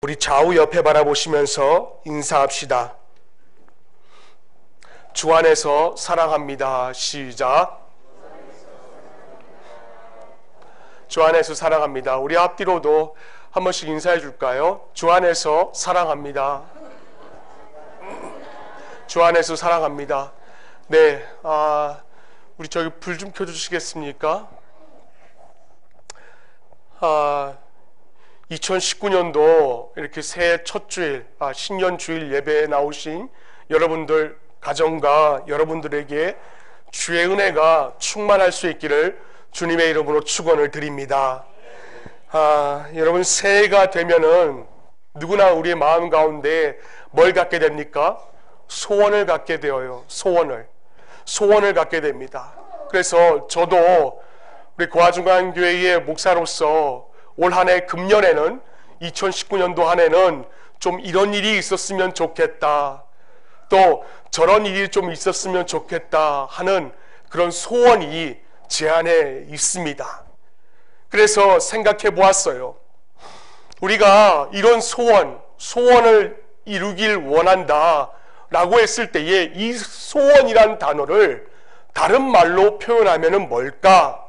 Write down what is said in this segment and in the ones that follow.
우리 좌우 옆에 바라보시면서 인사합시다. 주 안에서 사랑합니다. 시작. 주 안에서 사랑합니다. 우리 앞뒤로도 한 번씩 인사해 줄까요? 주 안에서 사랑합니다. 주 안에서 사랑합니다. 네, 우리 저기 불 좀 켜주시겠습니까? 2019년도 이렇게 새해 첫 주일, 신년 주일 예배에 나오신 여러분들 가정과 여러분들에게 주의 은혜가 충만할 수 있기를 주님의 이름으로 축원을 드립니다. 여러분, 새해가 되면은 누구나 우리의 마음 가운데 뭘 갖게 됩니까? 소원을 갖게 되어요. 소원을 갖게 됩니다. 그래서 저도 우리 고아중앙교회의 목사로서 올 한해 금년에는 2019년도 한 해는 좀 이런 일이 있었으면 좋겠다, 또 저런 일이 좀 있었으면 좋겠다 하는 그런 소원이 제 안에 있습니다. 그래서 생각해 보았어요. 우리가 이런 소원을 이루길 원한다 라고 했을 때에 이 소원이란 단어를 다른 말로 표현하면 뭘까?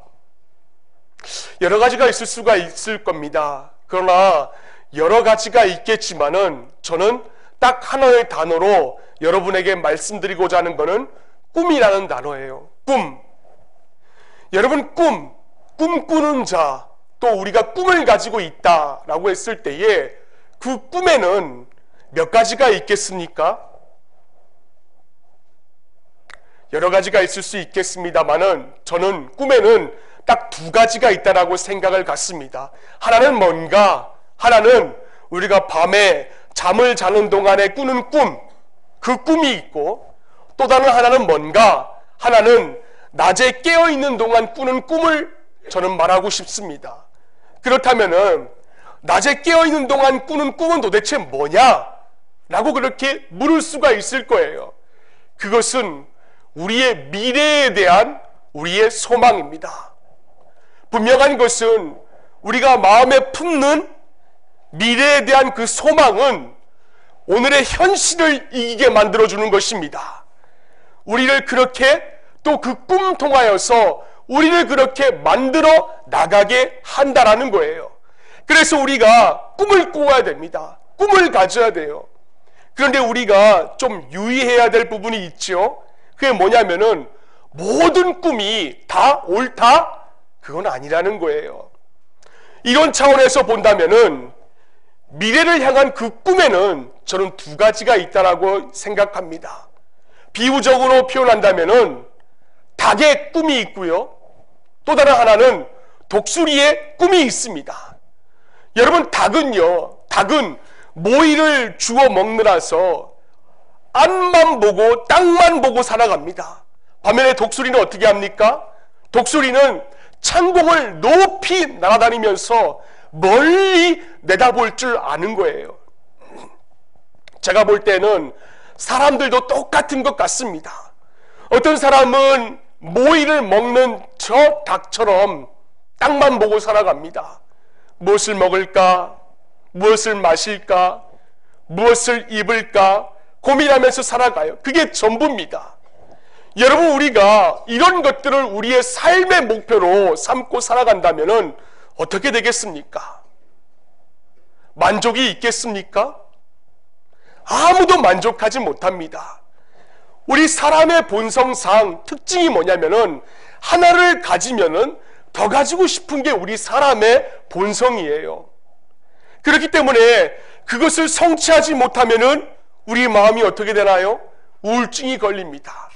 여러 가지가 있을 수가 있을 겁니다. 그러나 여러 가지가 있겠지만은 저는 딱 하나의 단어로 여러분에게 말씀드리고자 하는 것은 꿈이라는 단어예요. 꿈. 여러분, 꿈꾸는 자, 또 우리가 꿈을 가지고 있다라고 했을 때에 그 꿈에는 몇 가지가 있겠습니까? 여러 가지가 있을 수 있겠습니다만은 저는 꿈에는 딱 두 가지가 있다라고 생각을 갖습니다. 하나는 뭔가? 하나는 우리가 밤에 잠을 자는 동안에 꾸는 꿈, 그 꿈이 있고, 또 다른 하나는 뭔가? 하나는 낮에 깨어있는 동안 꾸는 꿈을 저는 말하고 싶습니다. 그렇다면은 낮에 깨어있는 동안 꾸는 꿈은 도대체 뭐냐? 라고 그렇게 물을 수가 있을 거예요. 그것은 우리의 미래에 대한 우리의 소망입니다. 분명한 것은 우리가 마음에 품는 미래에 대한 그 소망은 오늘의 현실을 이기게 만들어주는 것입니다. 우리를 그렇게, 또 그 꿈 통하여서 우리를 그렇게 만들어 나가게 한다라는 거예요. 그래서 우리가 꿈을 꾸어야 됩니다. 꿈을 가져야 돼요. 그런데 우리가 좀 유의해야 될 부분이 있죠. 그게 뭐냐면은 모든 꿈이 다 옳다? 그건 아니라는 거예요. 이런 차원에서 본다면은 미래를 향한 그 꿈에는 저는 두 가지가 있다라고 생각합니다. 비유적으로 표현한다면은 닭의 꿈이 있고요, 또 다른 하나는 독수리의 꿈이 있습니다. 여러분, 닭은 모이를 주워 먹느라서 앞만 보고 땅만 보고 살아갑니다. 반면에 독수리는 어떻게 합니까? 독수리는 창공을 높이 날아다니면서 멀리 내다볼 줄 아는 거예요. 제가 볼 때는 사람들도 똑같은 것 같습니다. 어떤 사람은 모이를 먹는 저 닭처럼 땅만 보고 살아갑니다. 무엇을 먹을까? 무엇을 마실까? 무엇을 입을까? 고민하면서 살아가요. 그게 전부입니다. 여러분, 우리가 이런 것들을 우리의 삶의 목표로 삼고 살아간다면 어떻게 되겠습니까? 만족이 있겠습니까? 아무도 만족하지 못합니다. 우리 사람의 본성상 특징이 뭐냐면은 하나를 가지면은 더 가지고 싶은 게 우리 사람의 본성이에요. 그렇기 때문에 그것을 성취하지 못하면은 우리 마음이 어떻게 되나요? 우울증이 걸립니다.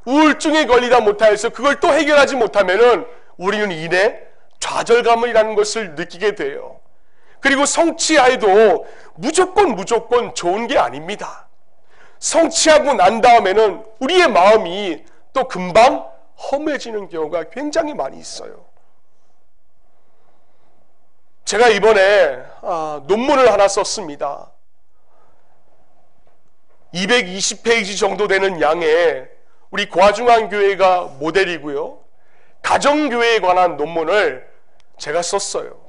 우울증에 걸리다 못하여서 그걸 또 해결하지 못하면은 우리는 이내 좌절감이라는 것을 느끼게 돼요. 그리고 성취해도 무조건 좋은 게 아닙니다. 성취하고 난 다음에는 우리의 마음이 또 금방 허무해지는 경우가 굉장히 많이 있어요. 제가 이번에 논문을 하나 썼습니다. 220페이지 정도 되는 양의 우리 고아중앙교회가 모델이고요, 가정교회에 관한 논문을 제가 썼어요.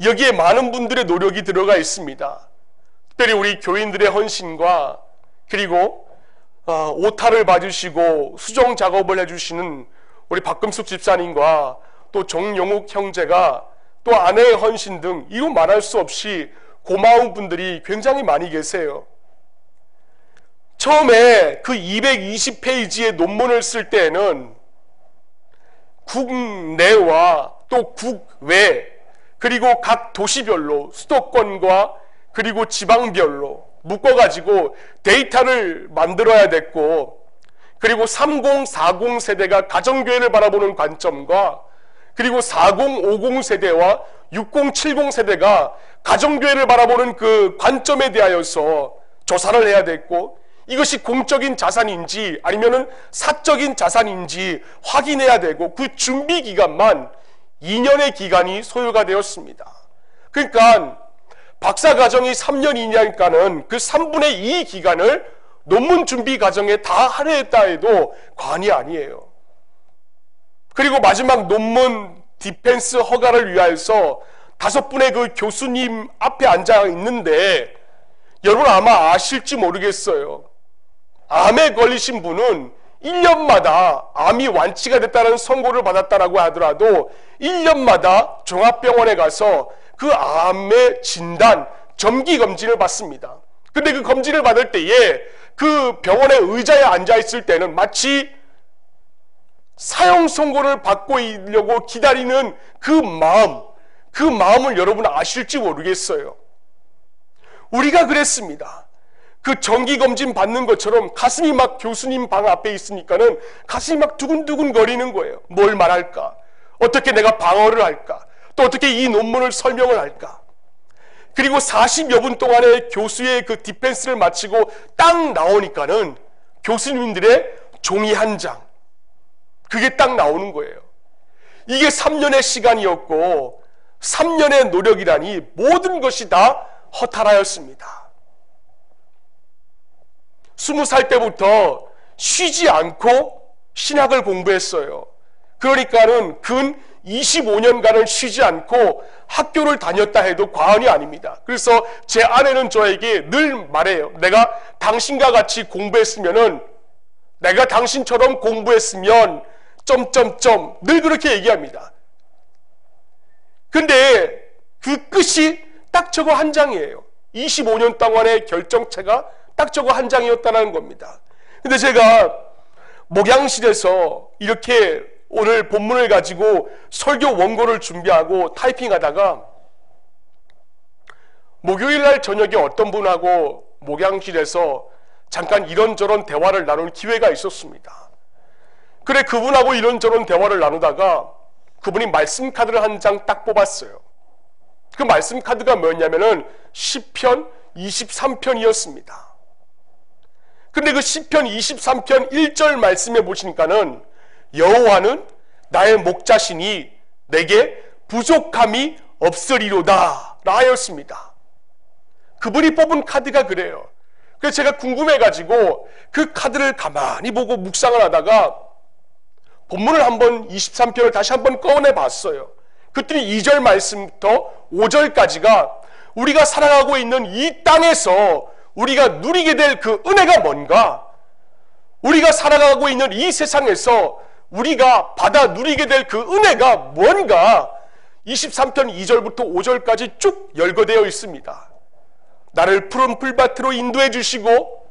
여기에 많은 분들의 노력이 들어가 있습니다. 특별히 우리 교인들의 헌신과 그리고 오타를 봐주시고 수정 작업을 해주시는 우리 박금숙 집사님과 또 정용욱 형제가 또 아내의 헌신 등 이루 말할 수 없이 고마운 분들이 굉장히 많이 계세요. 처음에 그 220페이지의 논문을 쓸 때에는 국내와 또 국외 그리고 각 도시별로 수도권과 그리고 지방별로 묶어가지고 데이터를 만들어야 됐고, 그리고 30, 40 세대가 가정교회를 바라보는 관점과 그리고 40, 50 세대와 60, 70 세대가 가정교회를 바라보는 그 관점에 대하여서 조사를 해야 됐고, 이것이 공적인 자산인지 아니면은 사적인 자산인지 확인해야 되고, 그 준비 기간만 2년의 기간이 소요가 되었습니다. 그러니까 박사과정이 3년이니까는 그 3분의 2 기간을 논문 준비 과정에 다 할애했다 해도 과언이 아니에요. 그리고 마지막 논문 디펜스 허가를 위하여서 5분의 그 교수님 앞에 앉아 있는데, 여러분 아마 아실지 모르겠어요. 암에 걸리신 분은 1년마다 암이 완치가 됐다는 선고를 받았다라고 하더라도 1년마다 종합병원에 가서 그 암의 진단, 정기검진을 받습니다. 근데 그 검진을 받을 때에 그 병원의 의자에 앉아 있을 때는 마치 사형 선고를 받고 있려고 기다리는 그 마음을 여러분 아실지 모르겠어요. 우리가 그랬습니다. 그 정기검진 받는 것처럼 가슴이 막 교수님 방 앞에 있으니까는 가슴이 막 두근두근 거리는 거예요. 뭘 말할까? 어떻게 내가 방어를 할까? 또 어떻게 이 논문을 설명을 할까? 그리고 40여 분 동안의 교수의 그 디펜스를 마치고 딱 나오니까는 교수님들의 종이 한 장, 그게 딱 나오는 거예요. 이게 3년의 시간이었고 3년의 노력이라니 모든 것이 다 허탈하였습니다. 20살 때부터 쉬지 않고 신학을 공부했어요. 그러니까는 근 25년간을 쉬지 않고 학교를 다녔다 해도 과언이 아닙니다. 그래서 제 아내는 저에게 늘 말해요. 내가 당신과 같이 공부했으면은, 내가 당신처럼 공부했으면 점점점 늘 그렇게 얘기합니다. 근데 그 끝이 딱 저거 한 장이에요. 25년 동안의 결정체가 딱 저거 한 장이었다는 겁니다. 근데 제가 목양실에서 이렇게 오늘 본문을 가지고 설교 원고를 준비하고 타이핑하다가 목요일날 저녁에 어떤 분하고 목양실에서 잠깐 이런저런 대화를 나눌 기회가 있었습니다. 그래, 그분하고 이런저런 대화를 나누다가 그분이 말씀 카드를 한 장 딱 뽑았어요. 그 말씀 카드가 뭐였냐면은 시편 23편이었습니다. 근데 그 시편 23편 1절 말씀에 보시니까는 여호와는 나의 목자시니 내게 부족함이 없으리로다 라였습니다. 그분이 뽑은 카드가 그래요. 그래서 제가 궁금해가지고 그 카드를 가만히 보고 묵상을 하다가 본문을 한번 23편을 다시 한번 꺼내 봤어요. 그랬더니 2절 말씀부터 5절까지가 우리가 살아가고 있는 이 땅에서 우리가 누리게 될 그 은혜가 뭔가, 우리가 살아가고 있는 이 세상에서 우리가 받아 누리게 될 그 은혜가 뭔가 23편 2절부터 5절까지 쭉 열거되어 있습니다. 나를 푸른 풀밭으로 인도해 주시고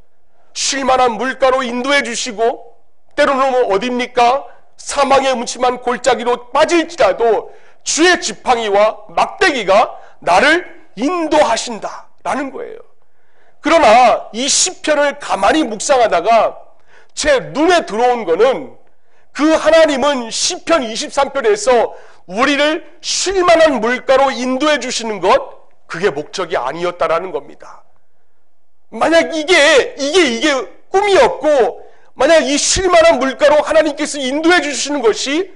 쉴만한 물가로 인도해 주시고 때로는 어딥니까? 사망의 음침한 골짜기로 빠질지라도 주의 지팡이와 막대기가 나를 인도하신다 라는 거예요. 그러나 이 시편을 가만히 묵상하다가 제 눈에 들어온 거는 그 하나님은 시편 23편에서 우리를 쉴만한 물가로 인도해 주시는 것, 그게 목적이 아니었다라는 겁니다. 만약 이게 꿈이었고, 만약 이 쉴만한 물가로 하나님께서 인도해 주시는 것이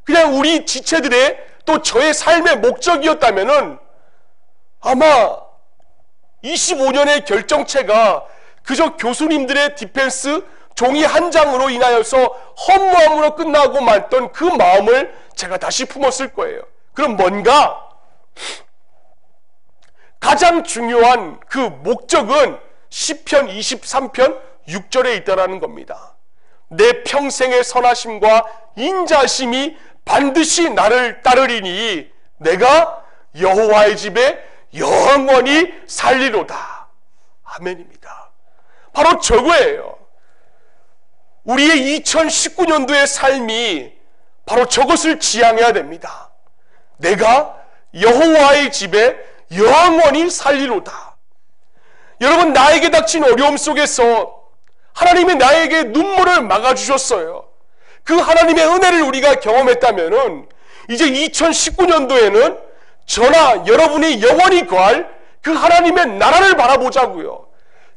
그냥 우리 지체들의 또 저의 삶의 목적이었다면은 아마 25년의 결정체가 그저 교수님들의 디펜스 종이 한 장으로 인하여서 허무함으로 끝나고 말던 그 마음을 제가 다시 품었을 거예요. 그럼 뭔가 가장 중요한 그 목적은 시편 23편 6절에 있다라는 겁니다. 내 평생의 선하심과 인자심이 반드시 나를 따르리니 내가 여호와의 집에 영원히 살리로다. 아멘입니다. 바로 저거예요. 우리의 2019년도의 삶이 바로 저것을 지향해야 됩니다. 내가 여호와의 집에 영원히 살리로다. 여러분, 나에게 닥친 어려움 속에서 하나님이 나에게 눈물을 막아주셨어요. 그 하나님의 은혜를 우리가 경험했다면 이제 2019년도에는 저나 여러분이 영원히 거할 그 하나님의 나라를 바라보자고요.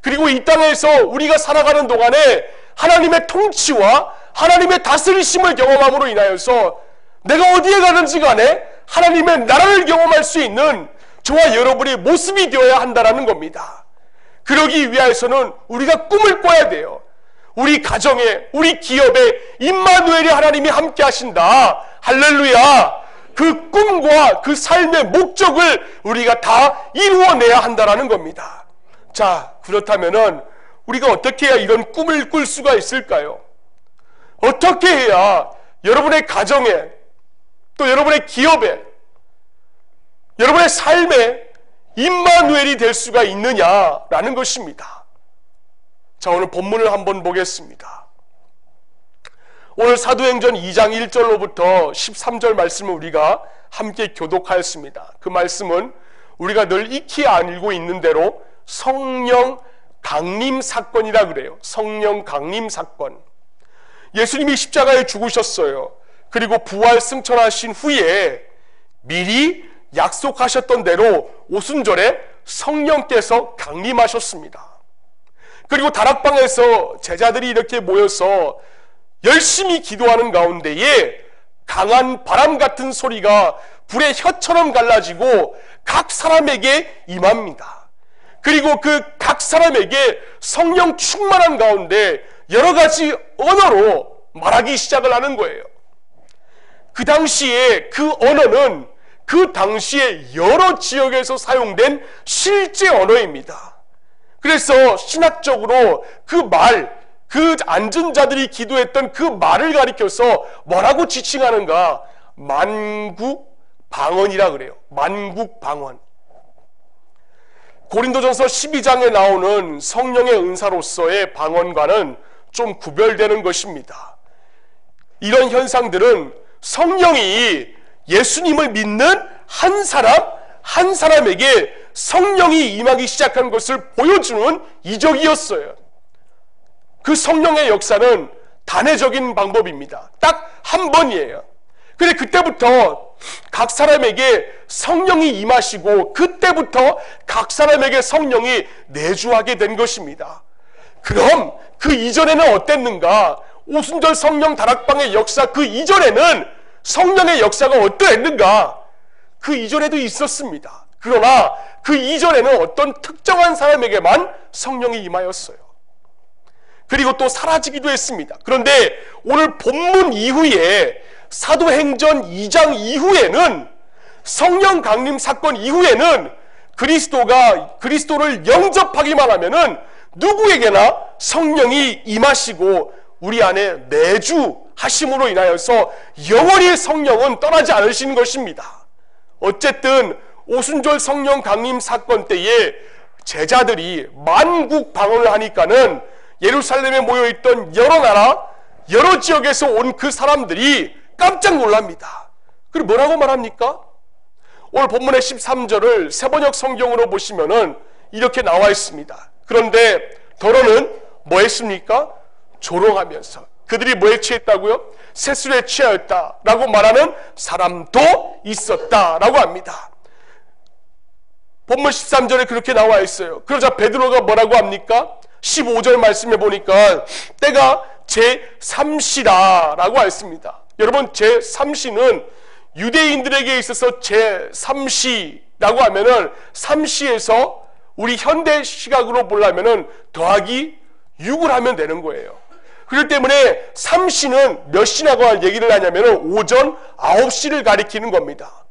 그리고 이 땅에서 우리가 살아가는 동안에 하나님의 통치와 하나님의 다스리심을 경험함으로 인하여서 내가 어디에 가든지 간에 하나님의 나라를 경험할 수 있는 저와 여러분의 모습이 되어야 한다는 겁니다. 그러기 위해서는 우리가 꿈을 꿔야 돼요. 우리 가정에, 우리 기업에 임마누엘이 하나님이 함께 하신다. 할렐루야. 그 꿈과 그 삶의 목적을 우리가 다 이루어내야 한다는 겁니다. 자, 그렇다면은 우리가 어떻게 해야 이런 꿈을 꿀 수가 있을까요? 어떻게 해야 여러분의 가정에, 또 여러분의 기업에, 여러분의 삶에 임마누엘이 될 수가 있느냐라는 것입니다. 자, 오늘 본문을 한번 보겠습니다. 오늘 사도행전 2장 1절로부터 13절 말씀을 우리가 함께 교독하였습니다. 그 말씀은 우리가 늘 익히 알고 있는 대로 성령 강림 사건이라 그래요. 성령 강림 사건. 예수님이 십자가에 죽으셨어요. 그리고 부활 승천하신 후에 미리 약속하셨던 대로 오순절에 성령께서 강림하셨습니다. 그리고 다락방에서 제자들이 이렇게 모여서 열심히 기도하는 가운데에 강한 바람 같은 소리가 불의 혀처럼 갈라지고 각 사람에게 임합니다. 그리고 그 각 사람에게 성령 충만한 가운데 여러 가지 언어로 말하기 시작을 하는 거예요. 그 당시에 그 언어는 그 당시에 여러 지역에서 사용된 실제 언어입니다. 그래서 신학적으로 그 앉은 자들이 기도했던 그 말을 가리켜서 뭐라고 지칭하는가? 만국방언이라 그래요. 만국방언. 고린도전서 12장에 나오는 성령의 은사로서의 방언과는 좀 구별되는 것입니다. 이런 현상들은 성령이 예수님을 믿는 한 사람에게 성령이 임하기 시작한 것을 보여주는 이적이었어요. 그 성령의 역사는 단회적인 방법입니다. 딱 한 번이에요. 근데 그때부터 각 사람에게 성령이 임하시고 그때부터 각 사람에게 성령이 내주하게 된 것입니다. 그럼 그 이전에는 어땠는가? 오순절 성령 다락방의 역사 그 이전에는 성령의 역사가 어떠했는가? 그 이전에도 있었습니다. 그러나 그 이전에는 어떤 특정한 사람에게만 성령이 임하였어요. 그리고 또 사라지기도 했습니다. 그런데 오늘 본문 이후에 사도행전 2장 이후에는 성령 강림 사건 이후에는 그리스도를 영접하기만 하면은 누구에게나 성령이 임하시고 우리 안에 내주하심으로 인하여서 영원히 성령은 떠나지 않으시는 것입니다. 어쨌든 오순절 성령 강림 사건 때에 제자들이 만국 방언을 하니까는 예루살렘에 모여있던 여러 나라, 여러 지역에서 온 그 사람들이 깜짝 놀랍니다. 그리고 뭐라고 말합니까? 오늘 본문의 13절을 세번역 성경으로 보시면은 이렇게 나와 있습니다. 그런데 더러는 뭐 했습니까? 조롱하면서 그들이 뭐에 취했다고요? 세술에 취하였다라고 말하는 사람도 있었다라고 합니다. 본문 13절에 그렇게 나와 있어요. 그러자 베드로가 뭐라고 합니까? 15절 말씀해 보니까 때가 제3시라라고 했습니다. 여러분, 제3시는 유대인들에게 있어서 제3시라고 하면은 3시에서 우리 현대 시각으로 보려면은 더하기 6을 하면 되는 거예요. 그렇기 때문에 3시는 몇 시라고 얘기를 하냐면은 오전 9시를 가리키는 겁니다.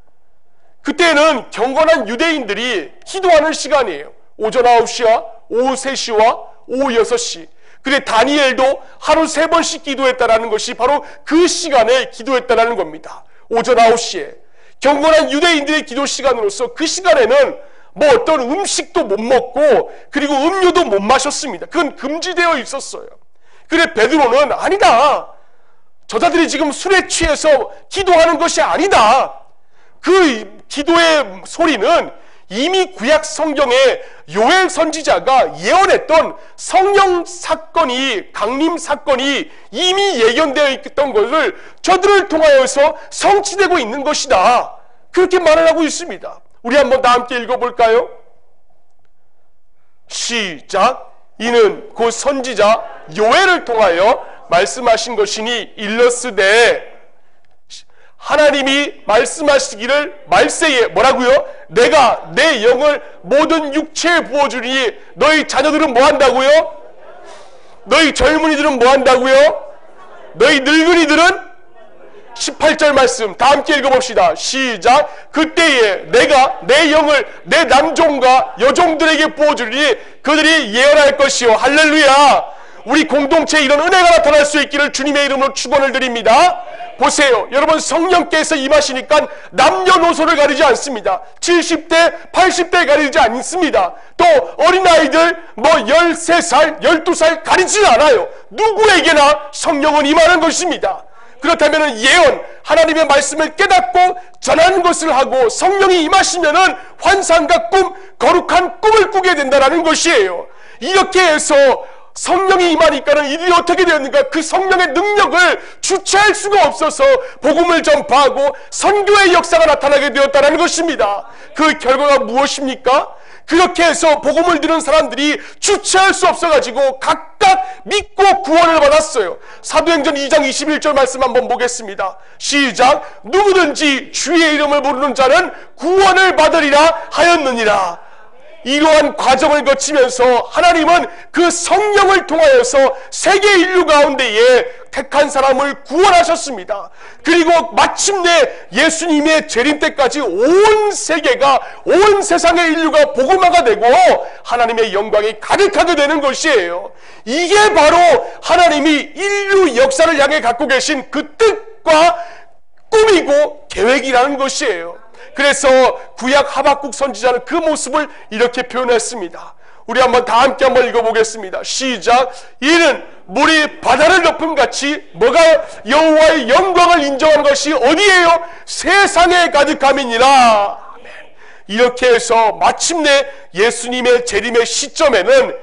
그때는 경건한 유대인들이 기도하는 시간이에요. 오전 9시와 오후 3시와 오후 6시. 그래 다니엘도 하루 3번씩 기도했다라는 것이 바로 그 시간에 기도했다라는 겁니다. 오전 9시에 경건한 유대인들의 기도 시간으로서 그 시간에는 뭐 어떤 음식도 못 먹고 그리고 음료도 못 마셨습니다. 그건 금지되어 있었어요. 그래 베드로는 아니다. 저자들이 지금 술에 취해서 기도하는 것이 아니다. 그 기도의 소리는 이미 구약 성경에 요엘 선지자가 예언했던 성령 사건이, 강림 사건이 이미 예견되어 있던 것을 저들을 통하여서 성취되고 있는 것이다. 그렇게 말을 하고 있습니다. 우리 한번 다 함께 읽어볼까요? 시작. 이는 곧 선지자 요엘을 통하여 말씀하신 것이니 일렀으되, 하나님이 말씀하시기를 말세에 뭐라고요? 내가 내 영을 모든 육체에 부어주리니 너희 자녀들은 뭐 한다고요? 너희 젊은이들은 뭐 한다고요? 너희 늙은이들은? 18절 말씀 다 함께 읽어봅시다. 시작. 그때에 내가 내 영을 내 남종과 여종들에게 부어주리니 그들이 예언할 것이요. 할렐루야. 우리 공동체에 이런 은혜가 나타날 수 있기를 주님의 이름으로 축원을 드립니다. 보세요. 여러분, 성령께서 임하시니까 남녀노소를 가리지 않습니다. 70대 80대 가리지 않습니다. 또 어린아이들 뭐 13살 12살 가리지 않아요. 누구에게나 성령은 임하는 것입니다. 그렇다면 예언, 하나님의 말씀을 깨닫고 전하는 것을 하고 성령이 임하시면은 환상과 꿈, 거룩한 꿈을 꾸게 된다는 것이에요. 이렇게 해서 성령이 임하니까는 이들이 어떻게 되었는가? 그 성령의 능력을 주체할 수가 없어서 복음을 전파하고 선교의 역사가 나타나게 되었다는 것입니다. 그 결과가 무엇입니까? 그렇게 해서 복음을 들은 사람들이 주체할 수 없어가지고 각각 믿고 구원을 받았어요. 사도행전 2장 21절 말씀 한번 보겠습니다. 시작. 누구든지 주의 이름을 부르는 자는 구원을 받으리라 하였느니라. 이러한 과정을 거치면서 하나님은 그 성령을 통하여서 세계 인류 가운데에 택한 사람을 구원하셨습니다. 그리고 마침내 예수님의 재림 때까지 온 세계가, 온 세상의 인류가 복음화가 되고 하나님의 영광이 가득하게 되는 것이에요. 이게 바로 하나님이 인류 역사를 향해 갖고 계신 그 뜻과 꿈이고 계획이라는 것이에요. 그래서 구약 하박국 선지자는 그 모습을 이렇게 표현했습니다. 우리 한번 다 함께 한번 읽어보겠습니다. 시작. 이는 물이 바다를 덮음 같이 뭐가 여호와의 영광을 인정하는 것이 어디예요? 세상에 가득함이니라. 아멘. 이렇게 해서 마침내 예수님의 재림의 시점에는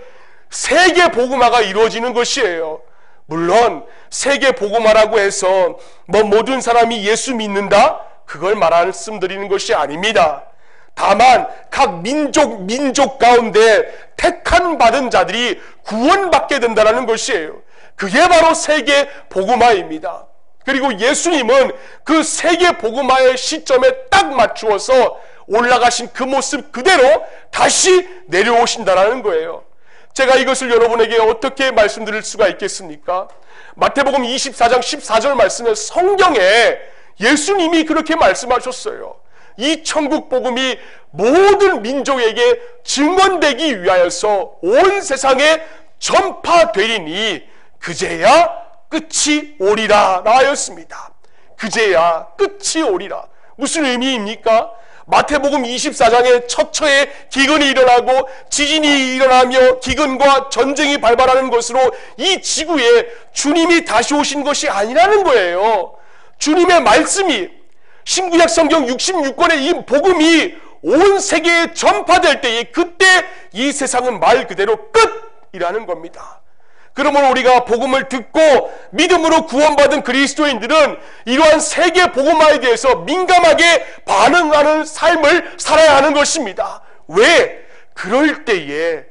세계 복음화가 이루어지는 것이에요. 물론 세계 복음화라고 해서 뭐 모든 사람이 예수 믿는다? 그걸 말씀드리는 것이 아닙니다. 다만 각 민족 가운데 택한 받은 자들이 구원받게 된다는 것이에요. 그게 바로 세계 복음화입니다. 그리고 예수님은 그 세계 복음화의 시점에 딱 맞추어서 올라가신 그 모습 그대로 다시 내려오신다는 거예요. 제가 이것을 여러분에게 어떻게 말씀드릴 수가 있겠습니까? 마태복음 24장 14절 말씀에 성경에 예수님이 그렇게 말씀하셨어요. 이 천국 복음이 모든 민족에게 증언되기 위하여서 온 세상에 전파되리니 그제야 끝이 오리라 하였습니다. 그제야 끝이 오리라. 무슨 의미입니까? 마태복음 24장에 처처에 기근이 일어나고 지진이 일어나며 기근과 전쟁이 발발하는 것으로 이 지구에 주님이 다시 오신 것이 아니라는 거예요. 주님의 말씀이 신구약 성경 66권의 이 복음이 온 세계에 전파될 때에 그때 이 세상은 말 그대로 끝이라는 겁니다. 그러므로 우리가 복음을 듣고 믿음으로 구원받은 그리스도인들은 이러한 세계 복음화에 대해서 민감하게 반응하는 삶을 살아야 하는 것입니다. 왜? 그럴 때에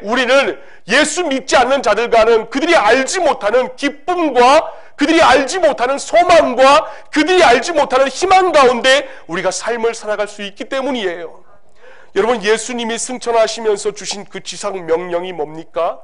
우리는 예수 믿지 않는 자들과는 그들이 알지 못하는 기쁨과 그들이 알지 못하는 소망과 그들이 알지 못하는 희망 가운데 우리가 삶을 살아갈 수 있기 때문이에요. 여러분, 예수님이 승천하시면서 주신 그 지상 명령이 뭡니까?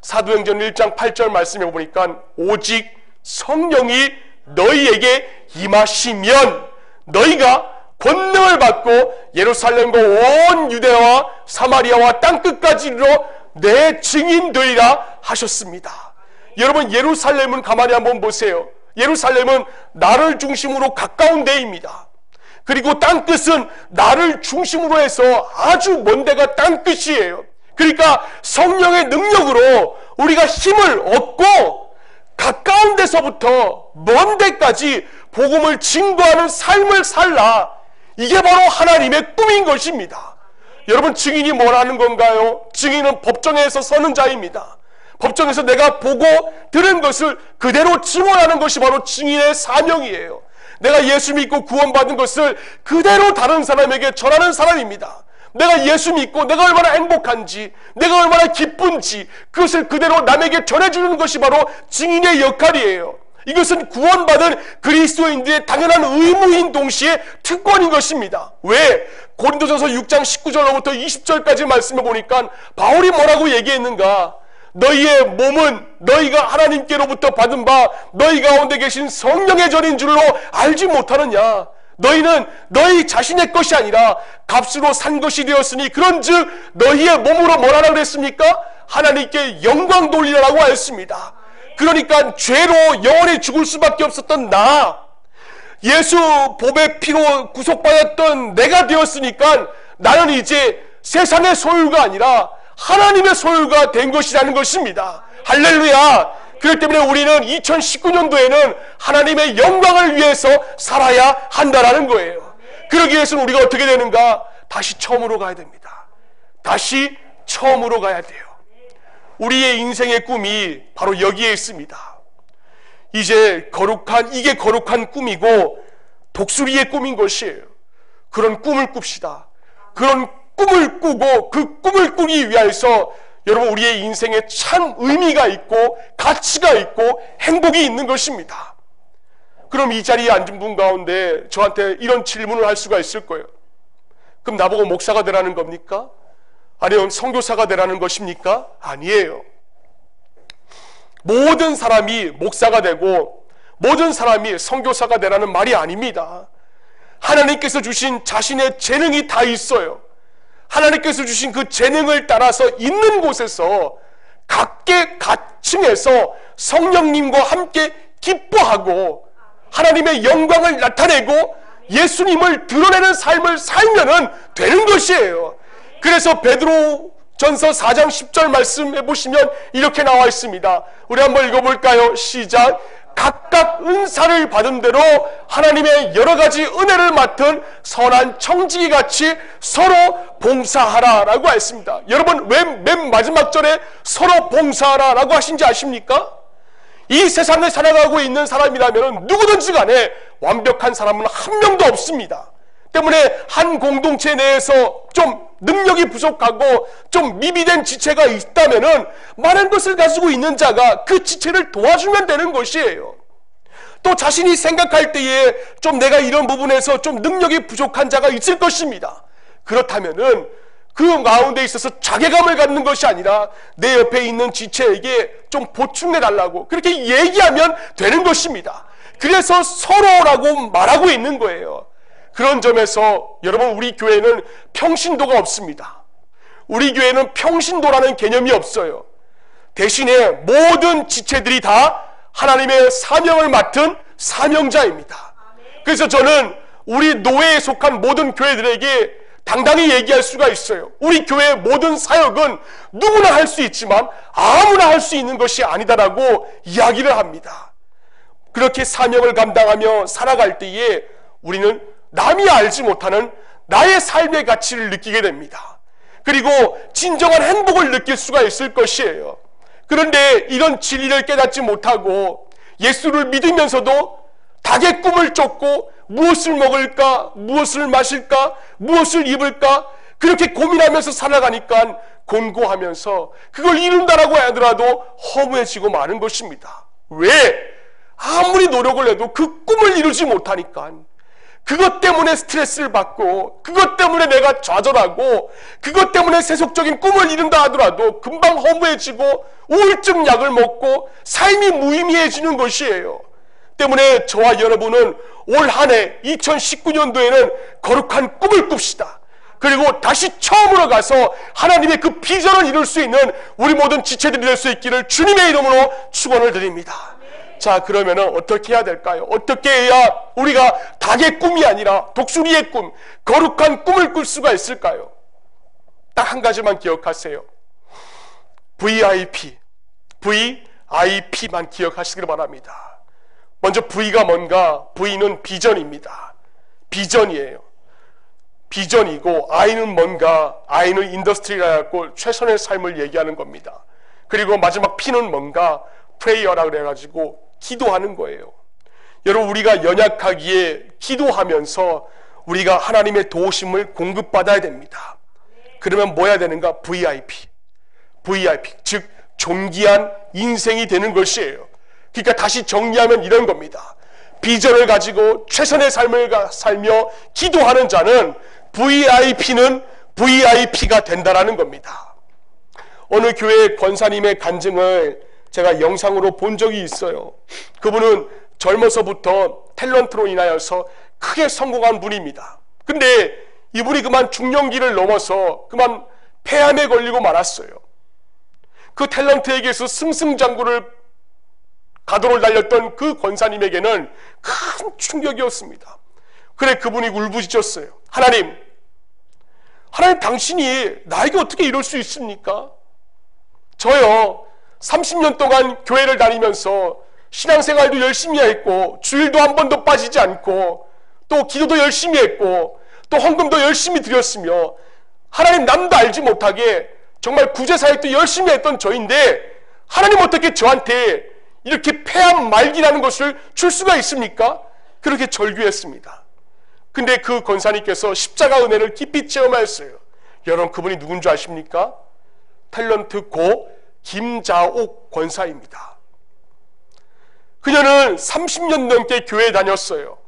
사도행전 1장 8절 말씀해 보니까 오직 성령이 너희에게 임하시면 너희가 권능을 받고 예루살렘과 온 유대와 사마리아와 땅끝까지 이르러 내 증인 되리라 하셨습니다. 여러분, 예루살렘은 가만히 한번 보세요. 예루살렘은 나를 중심으로 가까운 데입니다. 그리고 땅끝은 나를 중심으로 해서 아주 먼 데가 땅끝이에요. 그러니까 성령의 능력으로 우리가 힘을 얻고 가까운 데서부터 먼 데까지 복음을 증거하는 삶을 살라. 이게 바로 하나님의 꿈인 것입니다. 여러분, 증인이 뭐라는 건가요? 증인은 법정에서 서는 자입니다. 법정에서 내가 보고 들은 것을 그대로 증언하는 것이 바로 증인의 사명이에요. 내가 예수 믿고 구원받은 것을 그대로 다른 사람에게 전하는 사람입니다. 내가 예수 믿고 내가 얼마나 행복한지, 내가 얼마나 기쁜지 그것을 그대로 남에게 전해주는 것이 바로 증인의 역할이에요. 이것은 구원받은 그리스도인들의 당연한 의무인 동시에 특권인 것입니다. 왜? 고린도전서 6장 19절로부터 20절까지 말씀을 보니까 바울이 뭐라고 얘기했는가? 너희의 몸은 너희가 하나님께로부터 받은 바 너희 가운데 계신 성령의 전인 줄로 알지 못하느냐? 너희는 너희 자신의 것이 아니라 값으로 산 것이 되었으니 그런즉 너희의 몸으로 뭐라고 그랬습니까? 하나님께 영광 돌리라고 하였습니다. 그러니까 죄로 영원히 죽을 수밖에 없었던 나, 예수 보배 피로 구속받았던 내가 되었으니까 나는 이제 세상의 소유가 아니라 하나님의 소유가 된 것이라는 것입니다. 할렐루야. 그렇기 때문에 우리는 2019년도에는 하나님의 영광을 위해서 살아야 한다라는 거예요. 그러기 위해서는 우리가 어떻게 되는가? 다시 처음으로 가야 됩니다. 다시 처음으로 가야 돼요. 우리의 인생의 꿈이 바로 여기에 있습니다. 이게 거룩한 꿈이고 독수리의 꿈인 것이에요. 그런 꿈을 꿉시다. 그런 꿈을 꾸고 그 꿈을 꾸기 위해서 여러분, 우리의 인생에 참 의미가 있고 가치가 있고 행복이 있는 것입니다. 그럼 이 자리에 앉은 분 가운데 저한테 이런 질문을 할 수가 있을 거예요. 그럼 나보고 목사가 되라는 겁니까? 아니면 선교사가 되라는 것입니까? 아니에요. 모든 사람이 목사가 되고 모든 사람이 선교사가 되라는 말이 아닙니다. 하나님께서 주신 자신의 재능이 다 있어요. 하나님께서 주신 그 재능을 따라서 있는 곳에서 각계각층에서 성령님과 함께 기뻐하고 하나님의 영광을 나타내고 예수님을 드러내는 삶을 살면은 되는 것이에요. 그래서 베드로전서 4장 10절 말씀해 보시면 이렇게 나와 있습니다. 우리 한번 읽어볼까요? 시작. 각각 은사를 받은 대로 하나님의 여러 가지 은혜를 맡은 선한 청지기 같이 서로 봉사하라 라고 했습니다. 여러분, 왜 맨 마지막 절에 서로 봉사하라 라고 하신지 아십니까? 이 세상을 살아가고 있는 사람이라면 누구든지 간에 완벽한 사람은 한 명도 없습니다. 때문에 한 공동체 내에서 좀 능력이 부족하고 좀 미비된 지체가 있다면은 많은 것을 가지고 있는 자가 그 지체를 도와주면 되는 것이에요. 또 자신이 생각할 때에 좀 내가 이런 부분에서 좀 능력이 부족한 자가 있을 것입니다. 그렇다면은 그 가운데 있어서 자괴감을 갖는 것이 아니라 내 옆에 있는 지체에게 좀 보충해 달라고 그렇게 얘기하면 되는 것입니다. 그래서 서로라고 말하고 있는 거예요. 그런 점에서 여러분, 우리 교회는 평신도가 없습니다. 우리 교회는 평신도라는 개념이 없어요. 대신에 모든 지체들이 다 하나님의 사명을 맡은 사명자입니다. 그래서 저는 우리 노회에 속한 모든 교회들에게 당당히 얘기할 수가 있어요. 우리 교회의 모든 사역은 누구나 할 수 있지만 아무나 할 수 있는 것이 아니다라고 이야기를 합니다. 그렇게 사명을 감당하며 살아갈 때에 우리는 남이 알지 못하는 나의 삶의 가치를 느끼게 됩니다. 그리고 진정한 행복을 느낄 수가 있을 것이에요. 그런데 이런 진리를 깨닫지 못하고 예수를 믿으면서도 닭의 꿈을 쫓고 무엇을 먹을까, 무엇을 마실까, 무엇을 입을까 그렇게 고민하면서 살아가니까 곤고하면서 그걸 이룬다라고 하더라도 허무해지고 마는 것입니다. 왜? 아무리 노력을 해도 그 꿈을 이루지 못하니까, 그것 때문에 스트레스를 받고 그것 때문에 내가 좌절하고 그것 때문에 세속적인 꿈을 이룬다 하더라도 금방 허무해지고 우울증 약을 먹고 삶이 무의미해지는 것이에요. 때문에 저와 여러분은 올 한 해 2019년도에는 거룩한 꿈을 꿉시다. 그리고 다시 처음으로 가서 하나님의 그 비전을 이룰 수 있는 우리 모든 지체들이 될 수 있기를 주님의 이름으로 축원을 드립니다. 자, 그러면은 어떻게 해야 될까요? 어떻게 해야 우리가 닭의 꿈이 아니라 독수리의 꿈, 거룩한 꿈을 꿀 수가 있을까요? 딱 한 가지만 기억하세요. VIP만 기억하시길 바랍니다. 먼저 V가 뭔가? V는 비전입니다. 비전이에요. 비전이고, I는 뭔가? I는 인더스트리라 갖고 최선의 삶을 얘기하는 겁니다. 그리고 마지막 P는 뭔가? 프레이어라 그래가지고 기도하는 거예요. 여러분, 우리가 연약하기에 기도하면서 우리가 하나님의 도우심을 공급받아야 됩니다. 그러면 뭐 해야 되는가? VIP, 즉 존귀한 인생이 되는 것이에요. 그러니까 다시 정리하면 이런 겁니다. 비전을 가지고 최선의 삶을 살며 기도하는 자는 VIP는 VIP가 된다라는 겁니다. 어느 교회 권사님의 간증을 제가 영상으로 본 적이 있어요. 그분은 젊어서부터 탤런트로 인하여서 크게 성공한 분입니다. 근데 이분이 그만 중년기를 넘어서 그만 폐암에 걸리고 말았어요. 그 탤런트에게서 승승장구를 가도를 달렸던 그 권사님에게는 큰 충격이었습니다. 그래 그분이 울부짖었어요. 하나님 당신이 나에게 어떻게 이럴 수 있습니까? 저요 30년 동안 교회를 다니면서 신앙생활도 열심히 했고 주일도 한 번도 빠지지 않고 또 기도도 열심히 했고 또 헌금도 열심히 드렸으며 하나님 남도 알지 못하게 정말 구제사역도 열심히 했던 저인데 하나님 어떻게 저한테 이렇게 폐암 말기라는 것을 줄 수가 있습니까? 그렇게 절규했습니다. 근데 그 권사님께서 십자가 은혜를 깊이 체험하였어요. 여러분 그분이 누군지 아십니까? 탤런트 고 김자옥 권사입니다. 그녀는 30년 넘게 교회에 다녔어요.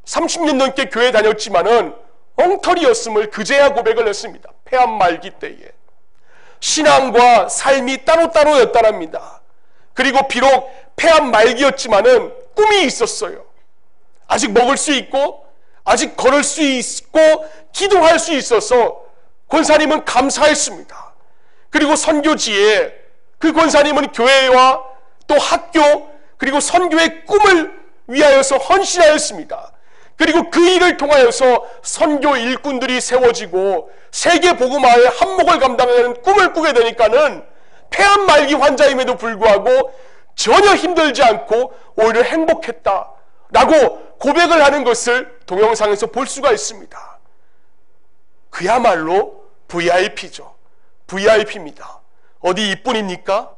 30년 넘게 교회에 다녔지만은 엉터리였음을 그제야 고백을 했습니다. 폐암 말기 때에. 신앙과 삶이 따로따로였다랍니다. 그리고 비록 폐암 말기였지만은 꿈이 있었어요. 아직 먹을 수 있고 아직 걸을 수 있고 기도할 수 있어서 권사님은 감사했습니다. 그리고 선교지에 그 권사님은 교회와 또 학교 그리고 선교의 꿈을 위하여서 헌신하였습니다. 그리고 그 일을 통하여서 선교 일꾼들이 세워지고 세계 복음화의 한몫을 감당하는 꿈을 꾸게 되니까는 폐암 말기 환자임에도 불구하고 전혀 힘들지 않고 오히려 행복했다라고 고백을 하는 것을 동영상에서 볼 수가 있습니다. 그야말로 VIP죠. VIP입니다. 어디 이뿐입니까?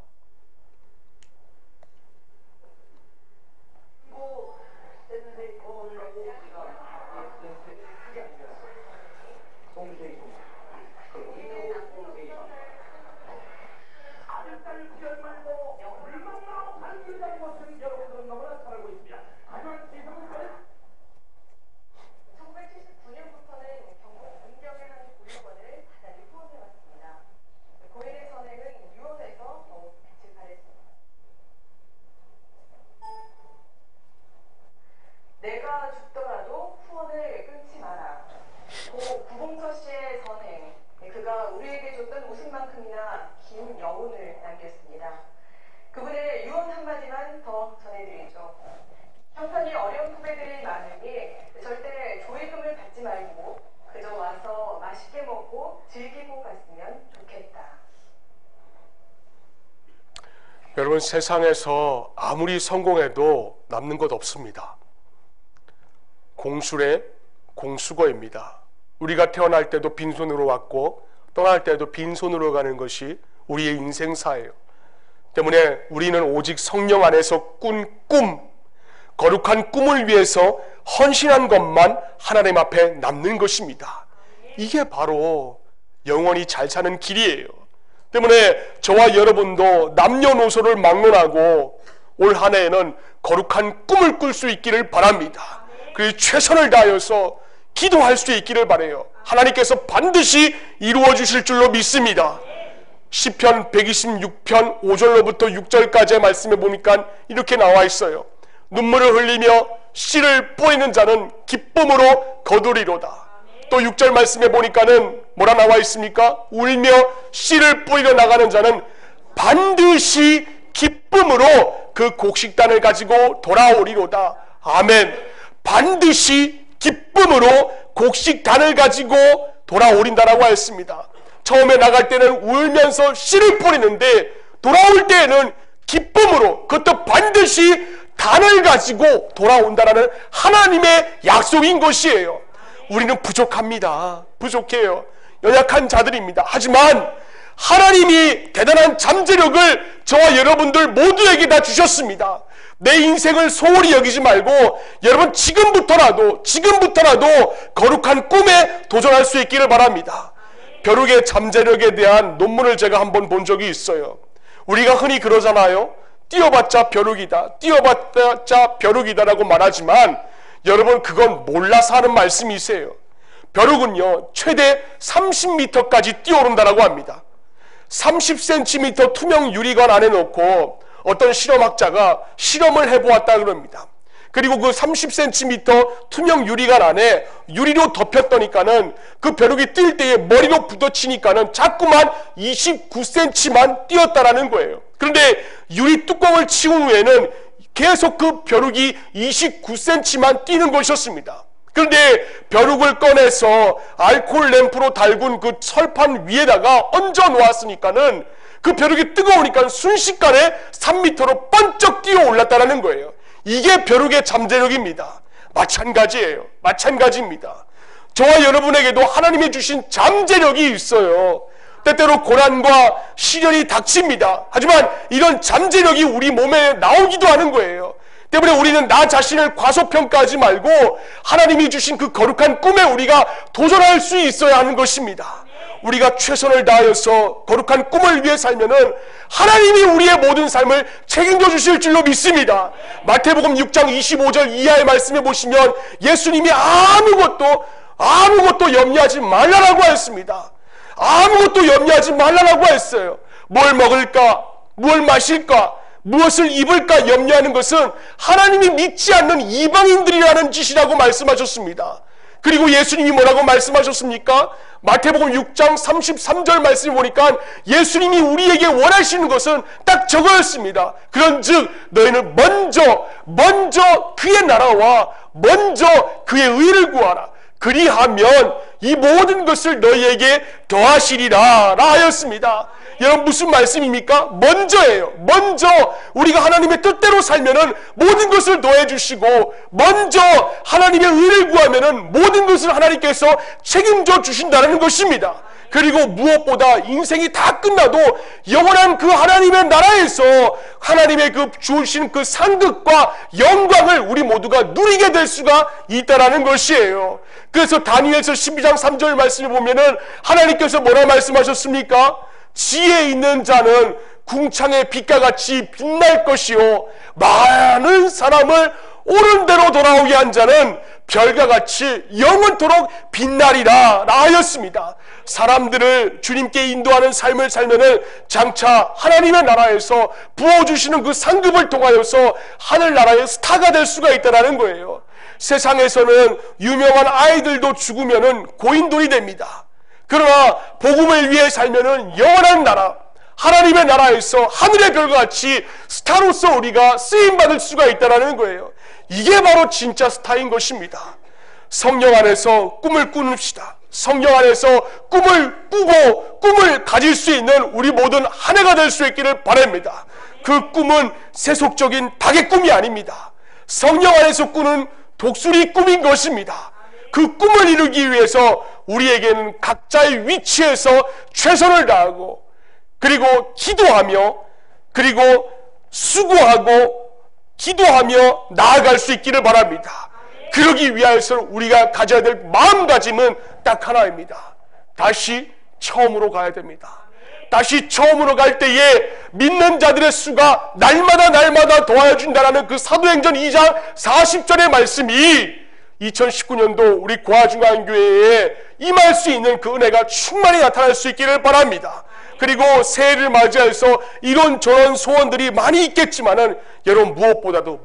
내가 죽더라도 후원을 끊지 마라. 고 구봉서 씨의 선행, 그가 우리에게 줬던 우승만큼이나 긴 여운을 남겼습니다. 그분의 유언 한마디만 더 전해드리죠. 형편이 어려운 후배들이 많으니 절대 조의금을 받지 말고 그저 와서 맛있게 먹고 즐기고 갔으면 좋겠다. 여러분 세상에서 아무리 성공해도 남는 것 없습니다. 공수래 공수거입니다. 우리가 태어날 때도 빈손으로 왔고 떠날 때도 빈손으로 가는 것이 우리의 인생사예요. 때문에 우리는 오직 성령 안에서 꾼 꿈, 거룩한 꿈을 위해서 헌신한 것만 하나님 앞에 남는 것입니다. 이게 바로 영원히 잘 사는 길이에요. 때문에 저와 여러분도 남녀노소를 막론하고 올 한 해에는 거룩한 꿈을 꿀 수 있기를 바랍니다. 그리고 최선을 다하여서 기도할 수 있기를 바라요. 하나님께서 반드시 이루어 주실 줄로 믿습니다. 시편 126편 5절로부터 6절까지의 말씀에 보니까 이렇게 나와 있어요. 눈물을 흘리며 씨를 뿌리는 자는 기쁨으로 거두리로다. 또 6절 말씀에 보니까는 뭐라 나와 있습니까? 울며 씨를 뿌리러 나가는 자는 반드시 기쁨으로 그 곡식단을 가지고 돌아오리로다. 아멘. 반드시 기쁨으로 곡식단을 가지고 돌아오린다라고 하였습니다. 처음에 나갈 때는 울면서 씨를 뿌리는데 돌아올 때에는 기쁨으로, 그것도 반드시 단을 가지고 돌아온다라는 하나님의 약속인 것이에요. 우리는 부족합니다. 부족해요. 연약한 자들입니다. 하지만 하나님이 대단한 잠재력을 저와 여러분들 모두에게 다 주셨습니다. 내 인생을 소홀히 여기지 말고 여러분 지금부터라도 거룩한 꿈에 도전할 수 있기를 바랍니다. 벼룩의 잠재력에 대한 논문을 제가 한번 본 적이 있어요. 우리가 흔히 그러잖아요. 뛰어봤자 벼룩이다, 뛰어봤자 벼룩이다라고 말하지만 여러분 그건 몰라서 하는 말씀이세요. 벼룩은요 최대 30m까지 뛰어오른다라고 합니다. 30cm 투명 유리관 안에 넣고 어떤 실험학자가 실험을 해보았다 그럽니다. 그리고 그 30cm 투명 유리관 안에 유리로 덮였더니까는 그 벼룩이 뛸 때에 머리로 부딪히니까는 자꾸만 29cm만 뛰었다라는 거예요. 그런데 유리 뚜껑을 치운 후에는 계속 그 벼룩이 29cm만 뛰는 것이었습니다. 그런데 벼룩을 꺼내서 알코올 램프로 달군 그 철판 위에다가 얹어 놓았으니까는 그 벼룩이 뜨거우니까 순식간에 3m로 번쩍 뛰어 올랐다는 거예요. 이게 벼룩의 잠재력입니다. 마찬가지예요. 마찬가지입니다. 저와 여러분에게도 하나님이 주신 잠재력이 있어요. 때때로 고난과 시련이 닥칩니다. 하지만 이런 잠재력이 우리 몸에 나오기도 하는 거예요. 때문에 우리는 나 자신을 과소평가하지 말고 하나님이 주신 그 거룩한 꿈에 우리가 도전할 수 있어야 하는 것입니다. 우리가 최선을 다하여서 거룩한 꿈을 위해 살면은 하나님이 우리의 모든 삶을 책임져 주실 줄로 믿습니다. 마태복음 6장 25절 이하의 말씀에 보시면 예수님이 아무것도 염려하지 말라라고 하였습니다. 아무것도 염려하지 말라라고 했어요. 뭘 먹을까? 뭘 마실까? 무엇을 입을까 염려하는 것은 하나님이 믿지 않는 이방인들이라는 짓이라고 말씀하셨습니다. 그리고 예수님이 뭐라고 말씀하셨습니까? 마태복음 6장 33절 말씀을 보니까 예수님이 우리에게 원하시는 것은 딱 저거였습니다. 그런즉 너희는 먼저 그의 나라와 먼저 그의 의를 구하라. 그리하면 이 모든 것을 너희에게 더하시리라 라 하였습니다. 여러분 무슨 말씀입니까? 먼저예요. 먼저 우리가 하나님의 뜻대로 살면은 모든 것을 더해 주시고 먼저 하나님의 의를 구하면은 모든 것을 하나님께서 책임져 주신다는 것입니다. 그리고 무엇보다 인생이 다 끝나도 영원한 그 하나님의 나라에서 하나님의 그 주신 그 상급과 영광을 우리 모두가 누리게 될 수가 있다라는 것이에요. 그래서 다니엘서 12장 3절 말씀을 보면은 하나님께서 뭐라 말씀하셨습니까? 지혜 있는 자는 궁창의 빛과 같이 빛날 것이요 많은 사람을 옳은 대로 돌아오게 한 자는 별과 같이 영원토록 빛나리라 라 하였습니다. 사람들을 주님께 인도하는 삶을 살면은 장차 하나님의 나라에서 부어주시는 그 상급을 통하여서 하늘나라의 스타가 될 수가 있다는 거예요. 세상에서는 유명한 아이들도 죽으면은 고인돌이 됩니다. 그러나 복음을 위해 살면은 영원한 나라 하나님의 나라에서 하늘의 별과 같이 스타로서 우리가 쓰임받을 수가 있다는 거예요. 이게 바로 진짜 스타인 것입니다. 성령 안에서 꿈을 꾸십시다. 성령 안에서 꿈을 꾸고 꿈을 가질 수 있는 우리 모든 한 해가 될 수 있기를 바랍니다. 그 꿈은 세속적인 닭의 꿈이 아닙니다. 성령 안에서 꾸는 독수리 꿈인 것입니다. 그 꿈을 이루기 위해서 우리에게는 각자의 위치에서 최선을 다하고 그리고 기도하며 그리고 수고하고 기도하며 나아갈 수 있기를 바랍니다. 그러기 위하여서 우리가 가져야 될 마음가짐은 딱 하나입니다. 다시 처음으로 가야 됩니다. 다시 처음으로 갈 때에 믿는 자들의 수가 날마다 더하여준다라는 그 사도행전 2장 40절의 말씀이 2019년도 우리 고아중앙교회에 임할 수 있는 그 은혜가 충만히 나타날 수 있기를 바랍니다. 그리고 새해를 맞이해서 이런저런 소원들이 많이 있겠지만은 여러분 무엇보다도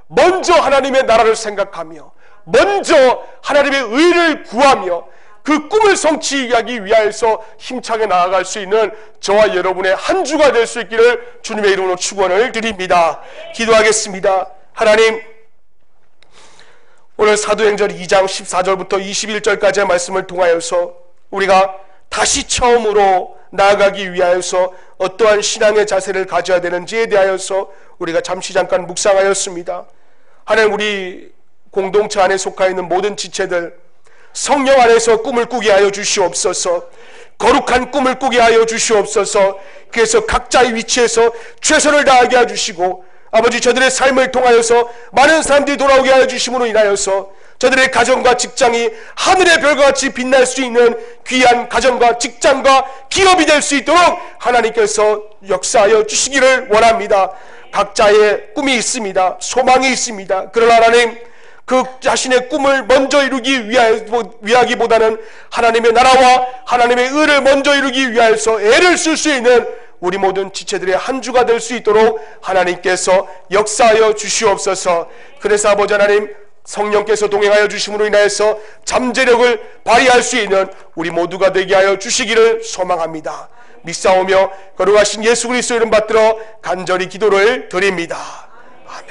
먼저 하나님의 나라를 생각하며 먼저 하나님의 의를 구하며 그 꿈을 성취하기 위하여서 힘차게 나아갈 수 있는 저와 여러분의 한 주가 될 수 있기를 주님의 이름으로 축원을 드립니다. 기도하겠습니다. 하나님, 오늘 사도행전 2장 14절부터 21절까지의 말씀을 통하여서 우리가 다시 처음으로 나아가기 위하여서 어떠한 신앙의 자세를 가져야 되는지에 대하여서 우리가 잠깐 묵상하였습니다. 하나님, 우리 공동체 안에 속하 있는 모든 지체들 성령 안에서 꿈을 꾸게 하여 주시옵소서. 거룩한 꿈을 꾸게 하여 주시옵소서. 그래서 각자의 위치에서 최선을 다하게 해주시고 아버지, 저들의 삶을 통하여서 많은 사람들이 돌아오게 하여 주심으로 인하여서 저들의 가정과 직장이 하늘의 별과 같이 빛날 수 있는 귀한 가정과 직장과 기업이 될 수 있도록 하나님께서 역사하여 주시기를 원합니다. 각자의 꿈이 있습니다. 소망이 있습니다. 그러나 하나님, 그 자신의 꿈을 먼저 이루기 위하기보다는 하나님의 나라와 하나님의 의를 먼저 이루기 위하여서 애를 쓸 수 있는 우리 모든 지체들의 한 주가 될 수 있도록 하나님께서 역사하여 주시옵소서. 그래서 아버지 하나님, 성령께서 동행하여 주심으로 인하여서 잠재력을 발휘할 수 있는 우리 모두가 되게 하여 주시기를 소망합니다. 믿사오며 거룩하신 예수 그리스도 이름 받들어 간절히 기도를 드립니다. 아멘.